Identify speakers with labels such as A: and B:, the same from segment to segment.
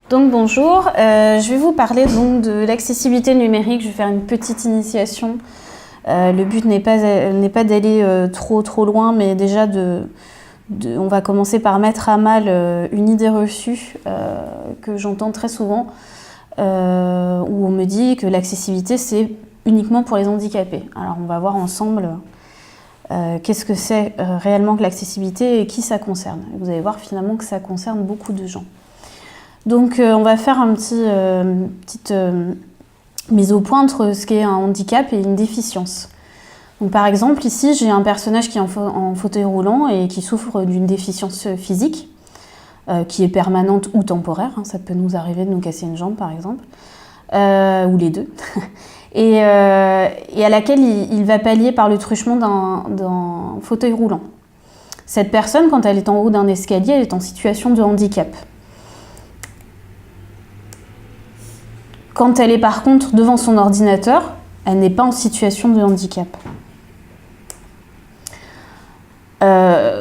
A: Donc bonjour, je vais vous parler donc de l'accessibilité numérique. Je vais faire une petite initiation. Le but n'est pas d'aller trop loin, mais déjà on va commencer par mettre à mal une idée reçue que j'entends très souvent, où on me dit que l'accessibilité c'est uniquement pour les handicapés. Alors on va voir ensemble qu'est-ce que c'est réellement que l'accessibilité et qui ça concerne. Vous allez voir finalement que ça concerne beaucoup de gens. Donc on va faire une petite mise au point entre ce qu'est un handicap et une déficience. Donc, par exemple, ici, j'ai un personnage qui est en fauteuil roulant et qui souffre d'une déficience physique, qui est permanente ou temporaire. Ça peut nous arriver de nous casser une jambe, par exemple, ou les deux. et à laquelle il va pallier par le truchement d'un fauteuil roulant. Cette personne, quand elle est en haut d'un escalier, elle est en situation de handicap. Quand elle est par contre devant son ordinateur, elle n'est pas en situation de handicap.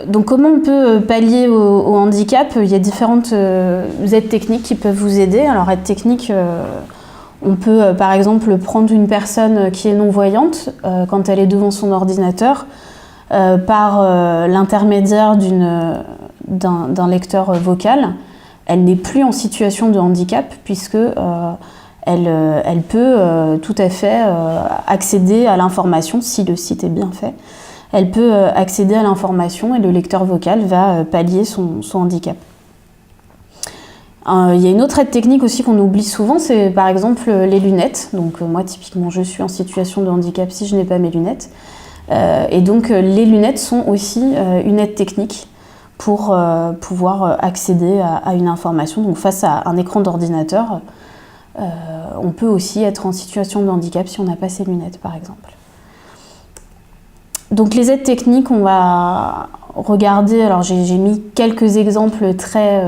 A: Donc comment on peut pallier au handicap? Il y a différentes aides techniques qui peuvent vous aider. Alors aide technique, on peut par exemple prendre une personne qui est non-voyante quand elle est devant son ordinateur par l'intermédiaire d'un lecteur vocal. Elle n'est plus en situation de handicap puisque elle peut tout à fait accéder à l'information si le site est bien fait. Elle peut accéder à l'information et le lecteur vocal va pallier son handicap. Il y a une autre aide technique aussi qu'on oublie souvent, c'est par exemple les lunettes. Donc moi typiquement je suis en situation de handicap si je n'ai pas mes lunettes. Et donc les lunettes sont aussi une aide technique pour pouvoir accéder à une information. Donc face à un écran d'ordinateur, on peut aussi être en situation de handicap si on n'a pas ses lunettes, par exemple. Donc les aides techniques, on va regarder, alors j'ai mis quelques exemples très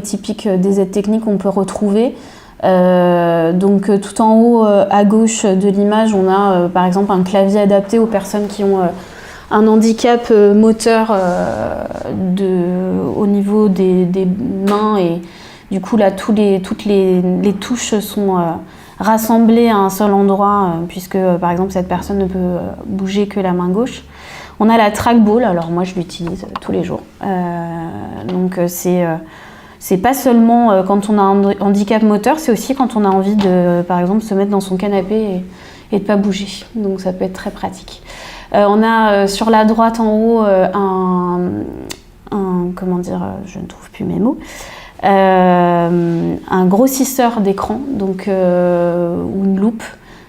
A: typiques des aides techniques qu'on peut retrouver. Donc tout en haut à gauche de l'image, on a par exemple un clavier adapté aux personnes qui ont un handicap moteur au niveau des mains, et du coup là toutes les touches sont rassemblées à un seul endroit puisque par exemple cette personne ne peut bouger que la main gauche. On a la trackball, alors moi je l'utilise tous les jours. Donc c'est pas seulement quand on a un handicap moteur, c'est aussi quand on a envie de par exemple se mettre dans son canapé et de pas bouger. Donc ça peut être très pratique. On a sur la droite en haut comment dire, je ne trouve plus mes mots. Un grossisseur d'écran, donc ou une loupe.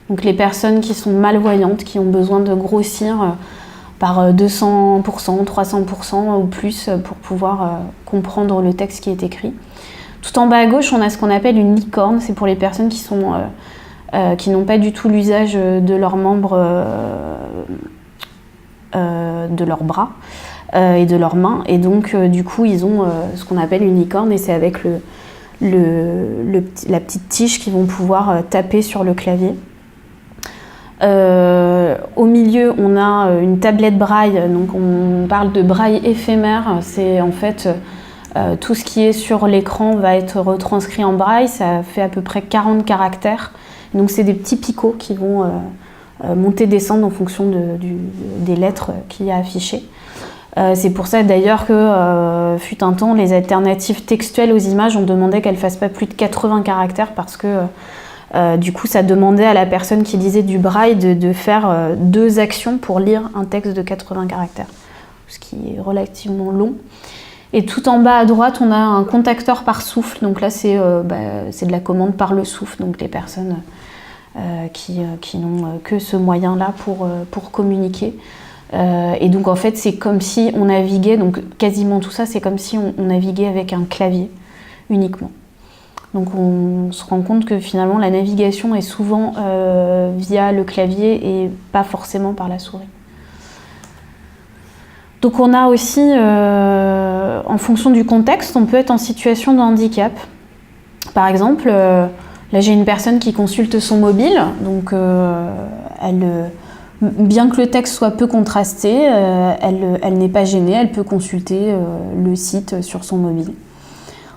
A: Donc les personnes qui sont malvoyantes, qui ont besoin de grossir par 200%, 300% ou plus pour pouvoir comprendre le texte qui est écrit. Tout en bas à gauche, on a ce qu'on appelle une licorne. C'est pour les personnes qui n'ont pas du tout l'usage de leurs membres, de leurs bras et de leurs mains, et donc du coup ils ont ce qu'on appelle une licorne, et c'est avec la petite tige qu'ils vont pouvoir taper sur le clavier. Au milieu on a une tablette braille, donc on parle de braille éphémère, c'est en fait tout ce qui est sur l'écran va être retranscrit en braille, ça fait à peu près 40 caractères, donc c'est des petits picots qui vont monter, descendre en fonction des lettres qu'il y a affichées. C'est pour ça d'ailleurs que fut un temps, les alternatives textuelles aux images, on demandait qu'elles ne fassent pas plus de 80 caractères parce que du coup ça demandait à la personne qui lisait du braille de faire 2 actions pour lire un texte de 80 caractères, ce qui est relativement long. Et tout en bas à droite, on a un contacteur par souffle, donc là c'est de la commande par le souffle, donc les personnes qui n'ont que ce moyen-là pour communiquer. Et donc en fait c'est comme si on naviguait, donc quasiment tout ça c'est comme si on naviguait avec un clavier uniquement. Donc on se rend compte que finalement la navigation est souvent via le clavier et pas forcément par la souris. Donc on a aussi, en fonction du contexte, on peut être en situation de handicap. Par exemple, là j'ai une personne qui consulte son mobile, donc bien que le texte soit peu contrasté, elle n'est pas gênée, elle peut consulter le site sur son mobile.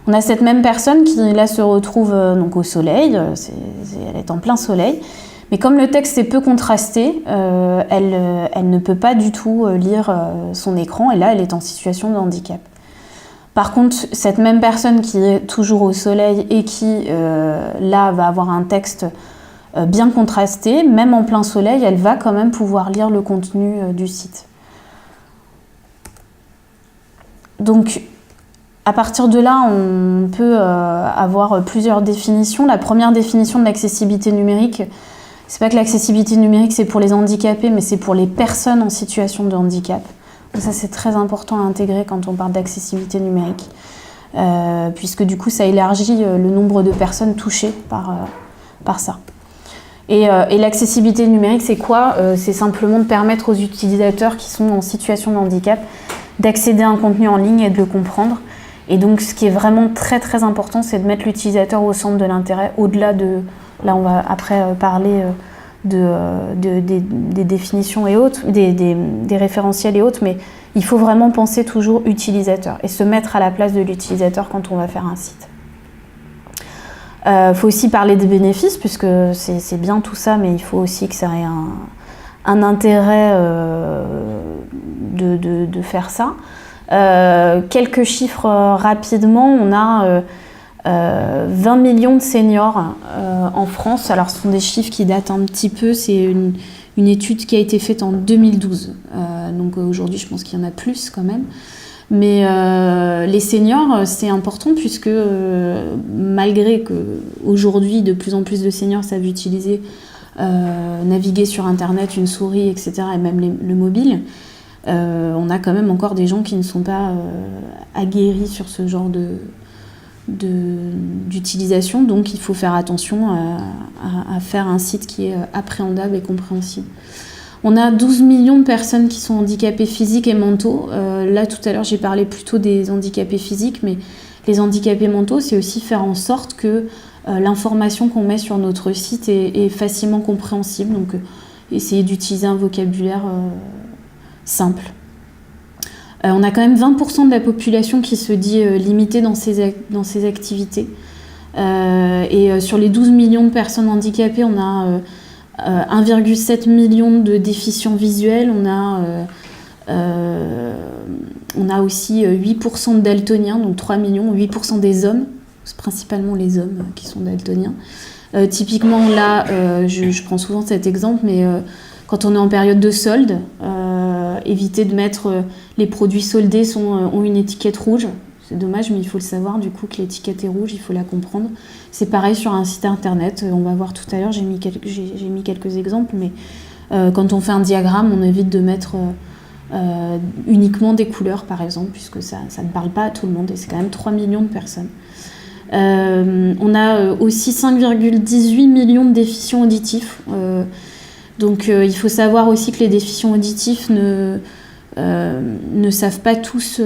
A: On a cette même personne qui là se retrouve donc au soleil, elle est en plein soleil, mais comme le texte est peu contrasté, elle ne peut pas du tout lire son écran, et là elle est en situation de handicap. Par contre, cette même personne qui est toujours au soleil et qui là va avoir un texte bien contrasté, même en plein soleil, elle va quand même pouvoir lire le contenu du site. Donc, à partir de là, on peut avoir plusieurs définitions. La première définition de l'accessibilité numérique, c'est pas que l'accessibilité numérique c'est pour les handicapés, mais c'est pour les personnes en situation de handicap. Donc ça, c'est très important à intégrer quand on parle d'accessibilité numérique, puisque du coup, ça élargit le nombre de personnes touchées par ça. Et l'accessibilité numérique, c'est quoi? C'est simplement de permettre aux utilisateurs qui sont en situation de handicap d'accéder à un contenu en ligne et de le comprendre. Et donc, ce qui est vraiment très très important, c'est de mettre l'utilisateur au centre de l'intérêt, au-delà de... Là, on va après parler des définitions et autres, des référentiels et autres, mais il faut vraiment penser toujours utilisateur et se mettre à la place de l'utilisateur quand on va faire un site. Faut aussi parler des bénéfices, puisque c'est bien tout ça, mais il faut aussi que ça ait un intérêt de faire ça. Quelques chiffres rapidement, on a 20 millions de seniors en France. Alors ce sont des chiffres qui datent un petit peu, c'est une étude qui a été faite en 2012. Donc aujourd'hui je pense qu'il y en a plus quand même. Mais les seniors, c'est important puisque malgré qu'aujourd'hui de plus en plus de seniors savent utiliser, naviguer sur internet, une souris, etc. et même le mobile, on a quand même encore des gens qui ne sont pas aguerris sur ce genre d'utilisation, donc il faut faire attention à faire un site qui est appréhendable et compréhensible. On a 12 millions de personnes qui sont handicapées physiques et mentaux. Là, tout à l'heure, j'ai parlé plutôt des handicapés physiques, mais les handicapés mentaux, c'est aussi faire en sorte que l'information qu'on met sur notre site est facilement compréhensible. Donc, essayer d'utiliser un vocabulaire simple. On a quand même 20% de la population qui se dit limitée dans ses activités. Et sur les 12 millions de personnes handicapées, on a 1,7 million de déficients visuels, on a aussi 8% de daltoniens, donc 3 millions, 8% des hommes, c'est principalement les hommes qui sont daltoniens. Typiquement là, je prends souvent cet exemple, mais quand on est en période de solde, éviter de mettre les produits soldés ont une étiquette rouge. C'est dommage, mais il faut le savoir, du coup, que l'étiquette est rouge, il faut la comprendre. C'est pareil sur un site internet, on va voir tout à l'heure, j'ai mis quelques exemples, mais quand on fait un diagramme, on évite de mettre uniquement des couleurs, par exemple, puisque ça ne parle pas à tout le monde, et c'est quand même 3 millions de personnes. On a aussi 5,18 millions de déficients auditifs. Donc il faut savoir aussi que les déficients auditifs ne savent pas tous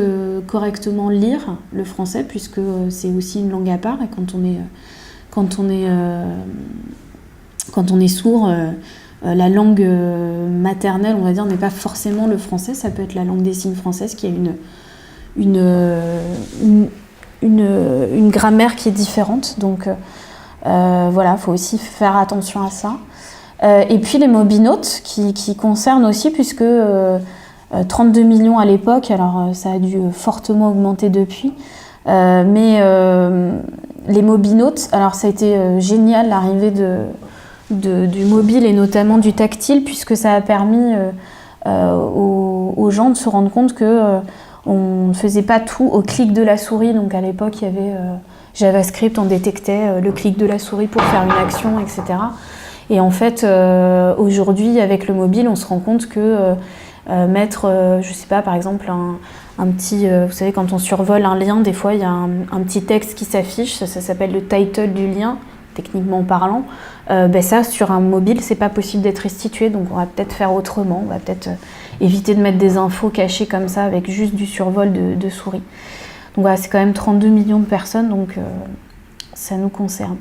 A: correctement lire le français, puisque c'est aussi une langue à part, et quand on est sourd, la langue maternelle, on va dire, n'est pas forcément le français, ça peut être la langue des signes française qui a une grammaire qui est différente, donc voilà, il faut aussi faire attention à ça. Et puis les mobinautes qui concernent aussi, puisque 32 millions à l'époque, alors ça a dû fortement augmenter depuis, mais les mobinautes, alors ça a été génial l'arrivée du mobile et notamment du tactile, puisque ça a permis aux gens de se rendre compte que on ne faisait pas tout au clic de la souris. Donc à l'époque il y avait JavaScript, on détectait le clic de la souris pour faire une action, etc. Et en fait aujourd'hui avec le mobile on se rend compte que mettre, je sais pas, par exemple un petit, vous savez, quand on survole un lien, des fois il y a un petit texte qui s'affiche, ça s'appelle le title du lien, techniquement parlant. Ça, sur un mobile, c'est pas possible d'être restitué, donc on va peut-être faire autrement, on va peut-être éviter de mettre des infos cachées comme ça avec juste du survol de souris. Donc voilà, c'est quand même 32 millions de personnes, donc ça nous concerne.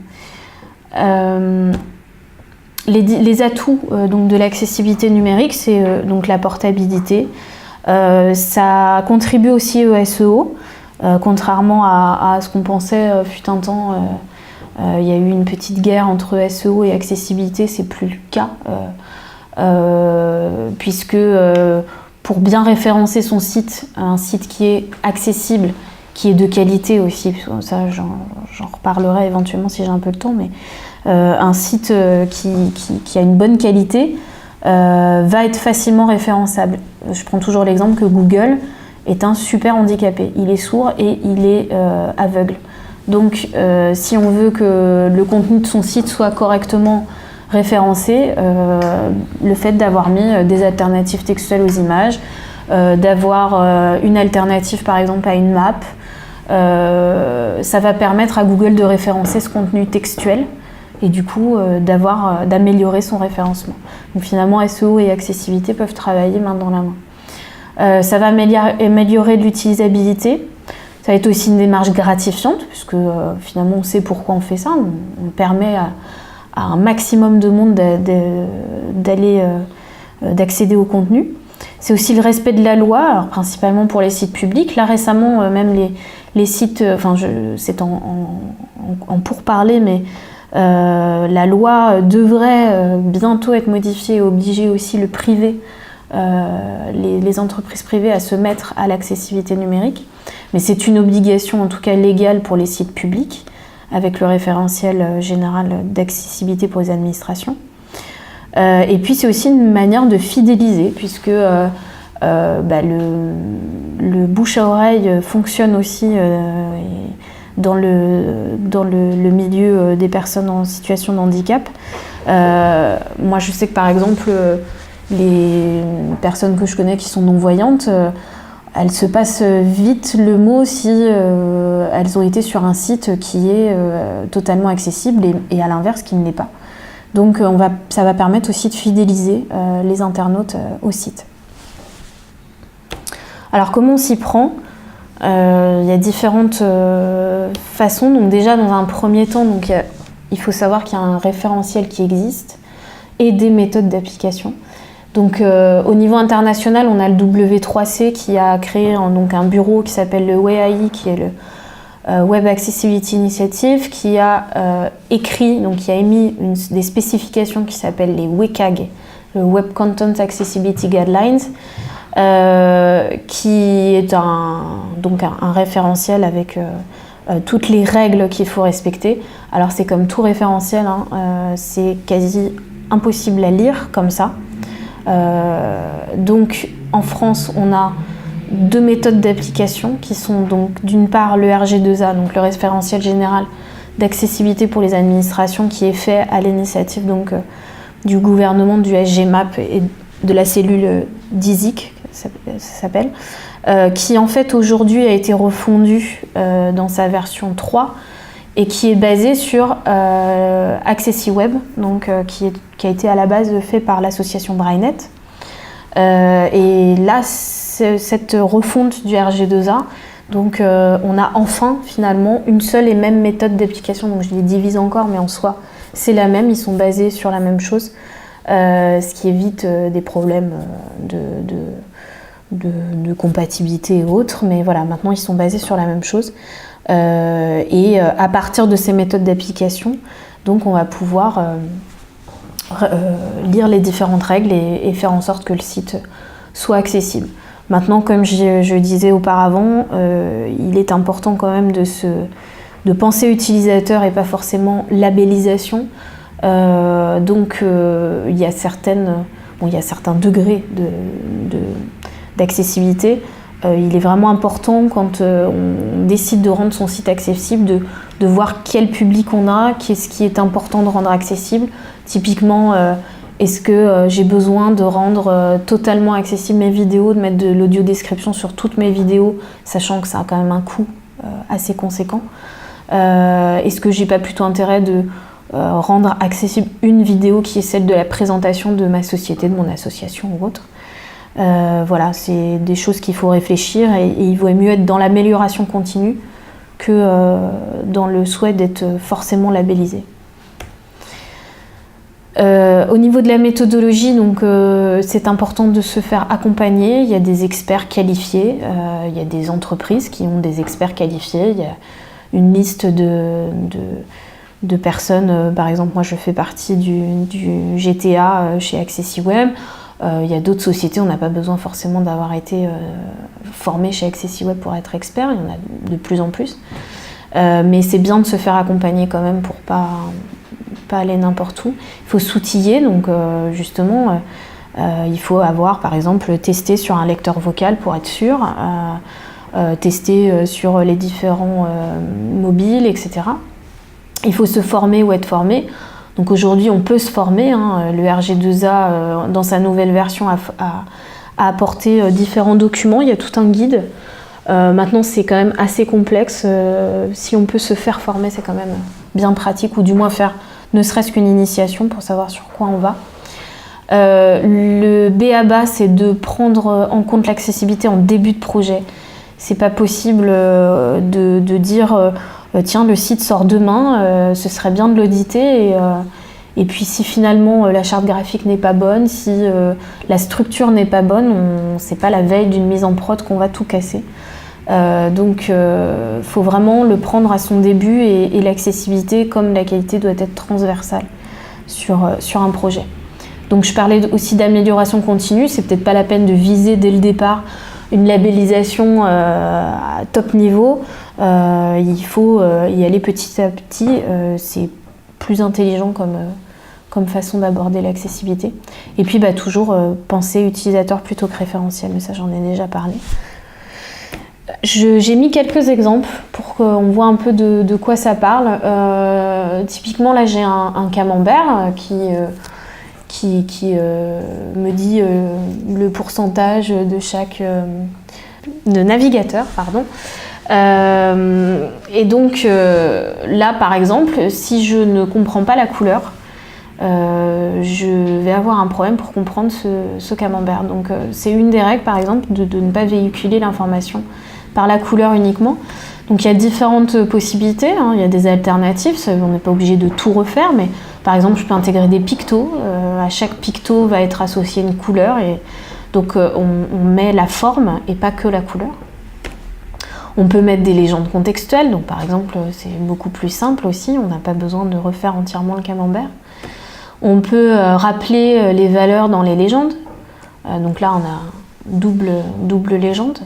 A: Les atouts donc de l'accessibilité numérique, c'est donc la portabilité. Ça contribue aussi au SEO. Contrairement à ce qu'on pensait fut un temps, il y a eu une petite guerre entre SEO et accessibilité, c'est plus le cas, puisque pour bien référencer son site, un site qui est accessible, qui est de qualité aussi, ça j'en reparlerai éventuellement si j'ai un peu de temps, mais un site qui a une bonne qualité va être facilement référençable. Je prends toujours l'exemple que Google est un super handicapé. Il est sourd et il est aveugle. Donc si on veut que le contenu de son site soit correctement référencé, le fait d'avoir mis des alternatives textuelles aux images, d'avoir une alternative par exemple à une map, ça va permettre à Google de référencer ce contenu textuel et du coup d'améliorer son référencement. Donc finalement SEO et accessibilité peuvent travailler main dans la main. Ça va améliorer l'utilisabilité. Ça va être aussi une démarche gratifiante puisque finalement on sait pourquoi on fait ça. On permet à un maximum de monde d'accéder au contenu. C'est aussi le respect de la loi, alors principalement pour les sites publics. Là récemment, même les sites, c'est en pourparlers, mais la loi devrait bientôt être modifiée et obliger aussi le privé, les entreprises privées à se mettre à l'accessibilité numérique. Mais c'est une obligation en tout cas légale pour les sites publics, avec le référentiel général d'accessibilité pour les administrations. Et puis c'est aussi une manière de fidéliser, puisque le bouche à oreille fonctionne aussi dans le milieu des personnes en situation de handicap. Moi je sais que par exemple les personnes que je connais qui sont non-voyantes, elles se passent vite le mot si elles ont été sur un site qui est totalement accessible et à l'inverse qui ne l'est pas. Donc ça va permettre aussi de fidéliser les internautes au site. Alors comment on s'y prend ? Il y a différentes façons. Donc déjà dans un premier temps, il faut savoir qu'il y a un référentiel qui existe et des méthodes d'application. Donc au niveau international, on a le W3C qui a créé un bureau qui s'appelle le WAI, qui est le Web Accessibility Initiative, qui a qui a émis des spécifications qui s'appellent les WCAG, le Web Content Accessibility Guidelines, qui est un référentiel avec toutes les règles qu'il faut respecter. Alors c'est comme tout référentiel, c'est quasi impossible à lire comme ça. Donc en France, on a deux méthodes d'application qui sont donc d'une part le RG2A, donc le référentiel général d'accessibilité pour les administrations, qui est fait à l'initiative du gouvernement, du SGMAP et de la cellule DISIC, ça s'appelle, qui en fait aujourd'hui a été refondu dans sa version 3 et qui est basé sur AccessiWeb, qui a été à la base fait par l'association BrailleNet. Et là, cette refonte du RG2A, on a enfin finalement une seule et même méthode d'application. Donc je les divise encore, mais en soi c'est la même, ils sont basés sur la même chose, ce qui évite des problèmes de compatibilité et autres. Mais voilà, maintenant ils sont basés sur la même chose. Et à partir de ces méthodes d'application, donc on va pouvoir lire les différentes règles et faire en sorte que le site soit accessible. Maintenant, comme je disais auparavant, il est important quand même de penser utilisateur et pas forcément labellisation. Il y a certains degrés d'accessibilité. Il est vraiment important quand on décide de rendre son site accessible de voir quel public on a, qu'est-ce qui est important de rendre accessible. Typiquement, est-ce que j'ai besoin de rendre totalement accessible mes vidéos, de mettre de l'audio description sur toutes mes vidéos, sachant que ça a quand même un coût assez conséquent. Est-ce que j'ai pas plutôt intérêt de rendre accessible une vidéo qui est celle de la présentation de ma société, de mon association ou autre. Voilà, c'est des choses qu'il faut réfléchir et il vaut mieux être dans l'amélioration continue que dans le souhait d'être forcément labellisé. Au niveau de la méthodologie, donc, c'est important de se faire accompagner. Il y a des experts qualifiés, il y a des entreprises qui ont des experts qualifiés, il y a une liste de personnes. Par exemple, moi je fais partie du GTA chez AccessiWeb. Il y a d'autres sociétés, on n'a pas besoin forcément d'avoir été formé chez AccessiWeb pour être expert, il y en a de plus en plus. Mais c'est bien de se faire accompagner quand même pour pas aller n'importe où. Il faut s'outiller, donc justement, il faut avoir par exemple testé sur un lecteur vocal pour être sûr, testé sur les différents mobiles, etc. Il faut se former ou être formé. Donc aujourd'hui, on peut se former. Le RG2A, dans sa nouvelle version, a apporté différents documents. Il y a tout un guide. Maintenant, c'est quand même assez complexe. Si on peut se faire former, c'est quand même bien pratique, ou du moins faire ne serait-ce qu'une initiation pour savoir sur quoi on va. Le b.a.-ba, c'est de prendre en compte l'accessibilité en début de projet. C'est pas possible de dire tiens, le site sort demain, ce serait bien de l'auditer, et puis si finalement la charte graphique n'est pas bonne, si la structure n'est pas bonne, c'est pas la veille d'une mise en prod qu'on va tout casser. Donc faut vraiment le prendre à son début, et l'accessibilité comme la qualité doit être transversale sur un projet. Donc je parlais aussi d'amélioration continue. C'est peut-être pas la peine de viser dès le départ une labellisation à top niveau. Il faut y aller petit à petit. C'est plus intelligent comme façon d'aborder l'accessibilité. Et puis toujours penser utilisateur plutôt que référentiel, mais ça j'en ai déjà parlé. J'ai mis quelques exemples pour qu'on voit un peu de quoi ça parle. Typiquement là j'ai un camembert qui me dit le pourcentage de chaque de navigateur, pardon. Et donc là par exemple, si je ne comprends pas la couleur, je vais avoir un problème pour comprendre ce camembert. Donc c'est une des règles par exemple de ne pas véhiculer l'information par la couleur uniquement. Donc il y a différentes possibilités, il y a des alternatives, on n'est pas obligé de tout refaire, mais par exemple je peux intégrer des pictos, à chaque picto va être associée une couleur, et donc on met la forme et pas que la couleur. On peut mettre des légendes contextuelles, donc par exemple c'est beaucoup plus simple aussi, on n'a pas besoin de refaire entièrement le camembert. On peut rappeler les valeurs dans les légendes, donc là on a double légende.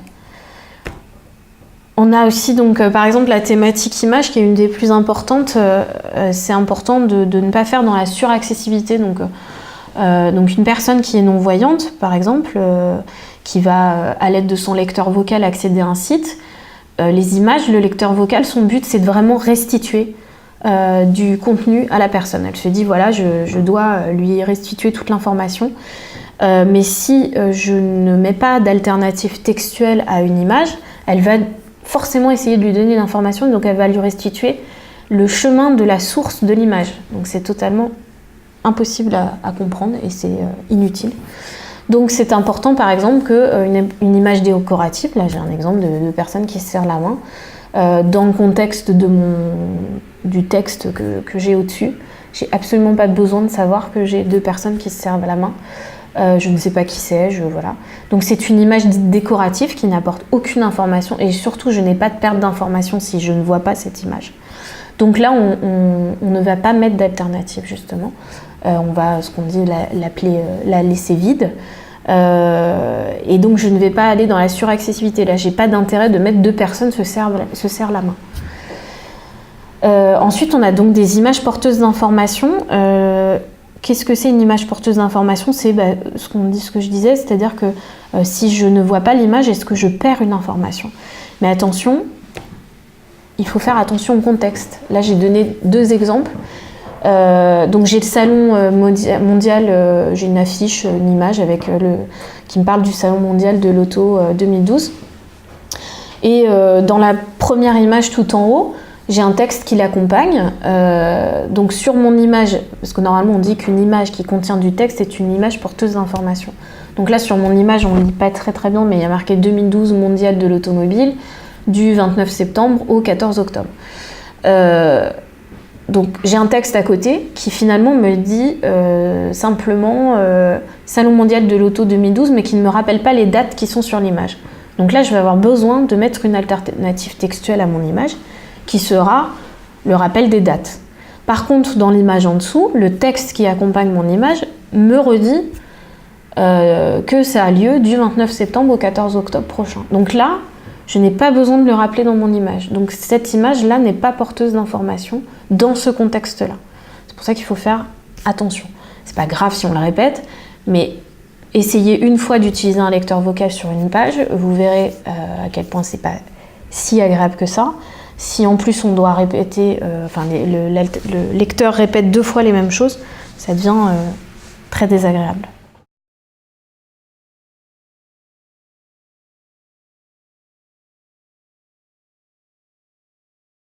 A: On a aussi donc par exemple la thématique image qui est une des plus importantes. C'est important de ne pas faire dans la suraccessibilité. Donc une personne qui est non-voyante par exemple, qui va à l'aide de son lecteur vocal accéder à un site, les images, le lecteur vocal, son but c'est de vraiment restituer du contenu à la personne. Elle se dit voilà, je dois lui restituer toute l'information, mais si je ne mets pas d'alternative textuelle à une image, elle va forcément essayer de lui donner l'information, donc elle va lui restituer le chemin de la source de l'image. Donc c'est totalement impossible à comprendre et c'est inutile. Donc c'est important par exemple qu'une image décorative, là j'ai un exemple de personne qui se serre la main, dans le contexte du texte que j'ai au-dessus, j'ai absolument pas besoin de savoir que j'ai deux personnes qui se servent la main. Je ne sais pas qui c'est, voilà. Donc c'est une image décorative qui n'apporte aucune information, et surtout je n'ai pas de perte d'information si je ne vois pas cette image. Donc là on ne va pas mettre d'alternative justement, on va, ce qu'on dit, la laisser vide, et donc je ne vais pas aller dans la suraccessibilité. Là j'ai pas d'intérêt de mettre deux personnes se serrent la main. Ensuite on a donc des images porteuses d'informations. Qu'est-ce que c'est une image porteuse d'information ? C'est ce que je disais, c'est-à-dire que si je ne vois pas l'image, est-ce que je perds une information ? Mais attention, il faut faire attention au contexte. Là, j'ai donné deux exemples. Donc j'ai le salon mondial, j'ai une affiche, une image qui me parle du salon mondial de l'auto 2012. Et dans la première image tout en haut, j'ai un texte qui l'accompagne. Donc sur mon image, parce que normalement on dit qu'une image qui contient du texte est une image porteuse d'informations. Donc là sur mon image, on ne lit pas très bien, mais il y a marqué 2012 mondial de l'automobile, du 29 septembre au 14 octobre. Donc j'ai un texte à côté qui finalement me dit simplement Salon mondial de l'auto 2012, mais qui ne me rappelle pas les dates qui sont sur l'image. Donc là, je vais avoir besoin de mettre une alternative textuelle à mon image qui sera le rappel des dates. Par contre, dans l'image en dessous, le texte qui accompagne mon image me redit que ça a lieu du 29 septembre au 14 octobre prochain. Donc là, je n'ai pas besoin de le rappeler dans mon image. Donc cette image-là n'est pas porteuse d'informations dans ce contexte-là. C'est pour ça qu'il faut faire attention. C'est pas grave si on le répète, mais essayez une fois d'utiliser un lecteur vocal sur une page, vous verrez à quel point c'est pas si agréable que ça. Si en plus on doit répéter, le lecteur répète 2 fois les mêmes choses, ça devient très désagréable.